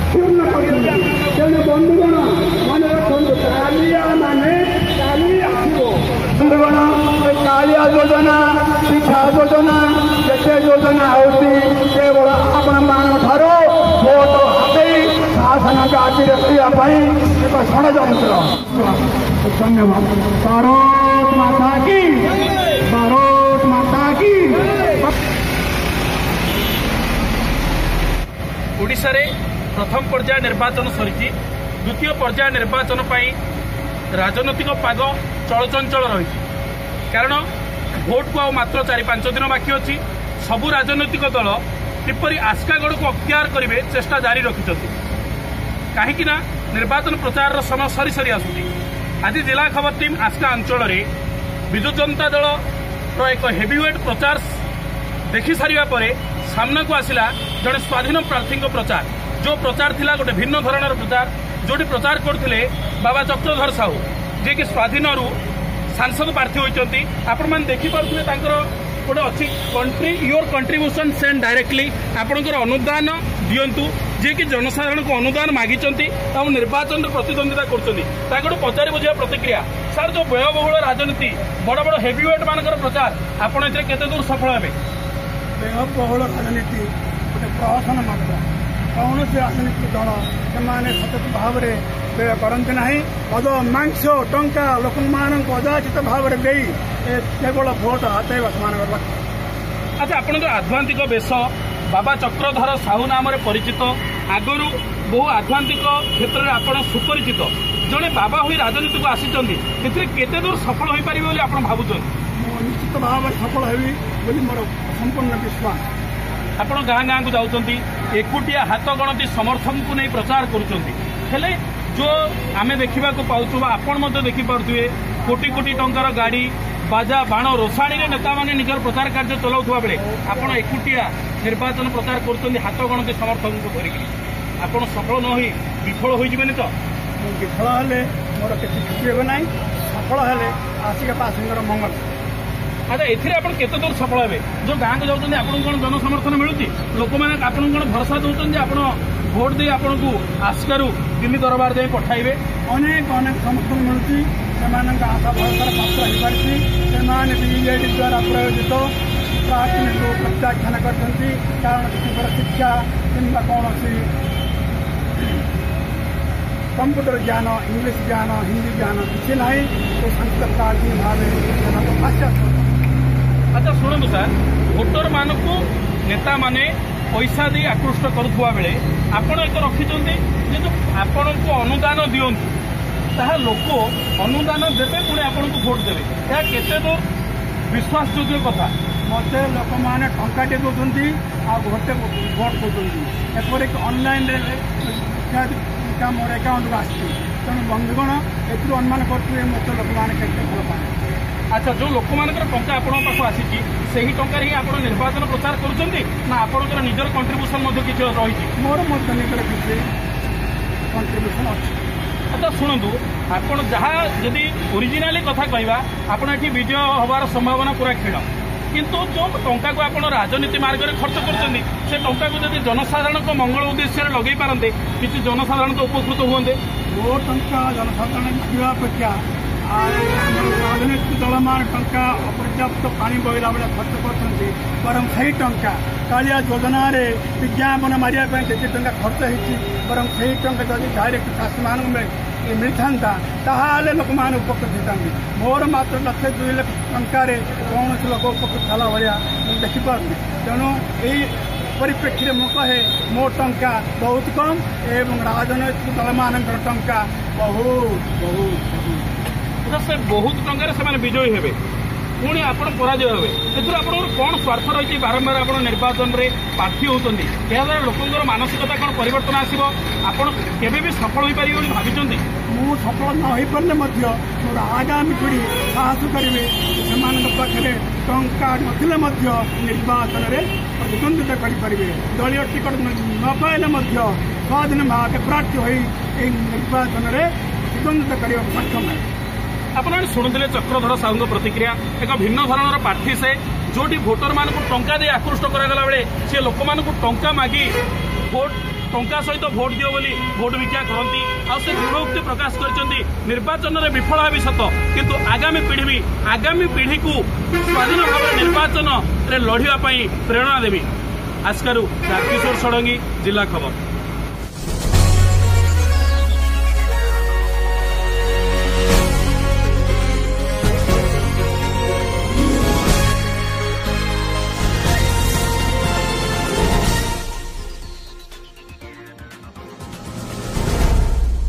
क्षुण्ण तेणु बंधुगण मन रखु कालिया माने काली बंधुगण कालिया योजना शिक्षा योजना जिते योजना होवल आपण मान भोट हाथ शासन गादी रखापी एक षड्यंत्र। धन्यवाद। भारत माता की, भारत माता की। ओडिशा रे प्रथम पर्याय निर्वाचन सरी द्वितीय पर्याय निर्वाचन राजनैतिक पाग चलचंचल रही। कारण भोट को मात्र 4-5 दिन बाकी अच्छी सबू राजनैतिक दल किपरि आस्कागढ़ को अख्तियार करेंगे चेष्टा जारी रखिंट कहीं निर्वाचन प्रचार समय सरी सरी आसूची। आज जिला खबर टीम आस्का अंचल विजु जनता दल एक हेवीवेट प्रचार देखि सारिबा परे सामना को आसिला जड़े स्वाधीन प्रार्थी प्रचार। जो प्रचार थिला गोटे भिन्न धरणर प्रचार जोटी प्रचार करथिले बाबा चक्रधर साहू जे कि स्वाधीन सांसद प्रार्थी होती। आपण मैंने देखिपे गोटे अच्छी country your contribution send directly आपंकर अनुदान दिंतु जे कि जनसाधारण को अनुदान मागिचंती और निर्वाचन प्रतिद्वंदिता कर पचारि बुझा प्रतिक्रिया। सर जो व्ययबहुल राजनीति बड़ बड़ हेवीवेट मानकर प्रचार आपण ए केते दूर सफल हे? व्ययबहुल राजनीति गोटे प्रहसन मात्र कौन से राजनीतिक दल से सचेत भाव में व्यय करते ना पद मांस टंका लोक अजाचित भाव में दे केवल भोट हाथेवा से। अच्छा आपण आध्यात्मिक वेश बाबा चक्रधर साहू नाम परिचित आगु बहु आध्यात्मिक क्षेत्र में आप सुपरिचित जड़े बाबा हुई राजनीति को आसी दूर सफल हो पारे बोली आप भावुं? निश्चित भाव में सफल हेबी बोली मोर संपूर्ण विश्वास। आपण गाँ गाँ को जाउछंती एकुटिया हाथ गणती समर्थन को नहीं प्रचार करुछंती हेले जो आमे देखिबा को पाउछु आपण मते देखि पारुथिबे कोटी कोटी टंकार गाड़ी बाजा बाण रोषाणी नेता माने निजर प्रचार कार्य चलाउथुवा बेले आपण एकुटिया निर्वाचन प्रचार करुछंती हाथ गणती समर्थन को धरिकी आपण सफल न होई विफल होई जिबेनी तो? विफल हेले मोर किछि खुशी हेबे नाही, सफल हेले आसिका पासिंगर मंगल। अच्छा एथिरे आपण केते दूर सफल हेबे? जो गाँ को जाउछंती आपण कोन जन समर्थन मिलुची लोक माने आपण कोन भरोसा दउछन जे आपण भोट दे आपण को आस्कारू दिल्ली दरबार जाई पठाइबे? अनेक अनेक समर्थन मिलुची सेमानक आशा भरोसा पात्र हेइ पारछि। सेमाने बीजेडी द्वारा प्रायोजित प्रार्थना को प्रत्याख्यान करछंती कारण किसी शिक्षा किंबा कौन कंप्यूटर ज्ञान इंग्लिश ज्ञान हिंदी ज्ञान किसी ना तो संस्कृत प्रार्थी भाव। अच्छा शुणु सर भोटर मान को नेता माने पैसा दे आकृष्ट करुवा बेले आपण एक रखिंट जो आपण को अनुदान दिंतु ताहा लोक अनुदान देवे पुणी आपण को भोट देवे यह केते दूर विश्वास योग्य कथा? मत लोक मैंने टंकाटे दौरान गोटे भोट दौरान एपरिक ऑनलाइन मोर अकाउंट को आसी तेणु बंधुगण ए अनुमान करते मत लोक मैंने भल पाए। अच्छा जो लोक मान टंका आपण पाख आसी से ही टंकार ही आप निर्वाचन प्रचार करुँच ना आपंकर निजर कंट्रीब्यूशन किसी रही? मोर निजर किसी कंट्रीब्यूशन अच्छी। अच्छा शुणु आपड़ जहाँ जदि ओरिजिनाली कथा कहवा आपड़ ये विजय हबार संभावना पूरा क्षीण किंतु जो टंका को आप राजनीति मार्ग में खर्च कर टंका को जब जनसाधारण को मंगल उद्देश्य लगे पारते किसी जनसाधारण तो उपकृत हुए। वो टंका जनसाधारण अपेक्षा राजनीतिक दल मान टंका अपर्याप्त पानी बहला बेले खर्च कर बरम सही टंका कालिया योजना विज्ञापन मारे जी टंका खर्च होती बरम सही टंका जब डायरेक्ट चाषी मान मिलता ताहले लोक मैंने उपकृत होता। मोर मात्र 1-2 लाख टंकार कौन लोक उपकृत होला भाया देखिपार तेणु यही परिप्रेक्षी में कहे मो टंका बहुत कम एवं राजनैतिक दल मान टंका बहुत बहुत से बहुत टंकार से विजयी हेबे पुणी आप पराजय हे आप कौन स्वार्थ रही बारंबार आप निर्वाचन में प्रार्थी होती याद्वारा लोकंर मानसिकता कौन परिवर्तन आसो आपड़ केवे भी सफल हो पारे भाई? मु सफल न हो पारे मोर आगामी पीढ़ी साहस करेंगे से पाखे टंका ना निर्वाचन में प्रतिद्वंदिता करेंगे दलीय टिकट न पाइले स्वाधीन भाव प्रार्थी हो निर्वाचन में प्रतिद्वंदिता करने सक्षम है। आपने शुणुते चक्रधर साहू प्रतिक्रिया एक भिन्न धरणर प्रार्थी से जोटी भोटर मान को टंका दे आकृष्ट करागला बेले सी लोक मान को टंका मागी भोट टंका सहित भोट दियो बोली भोट भिक्षा करती आ से दृढ़ोक्ति प्रकाश करछंती निर्वाचन रे विफल हेबी सत किंतु आगामी पीढ़ी को स्वाधीन भाव निर्वाचन रे लढ़िया प्रेरणा देवी। आस्कारू राजकिशोर षडंगी, जिला खबर।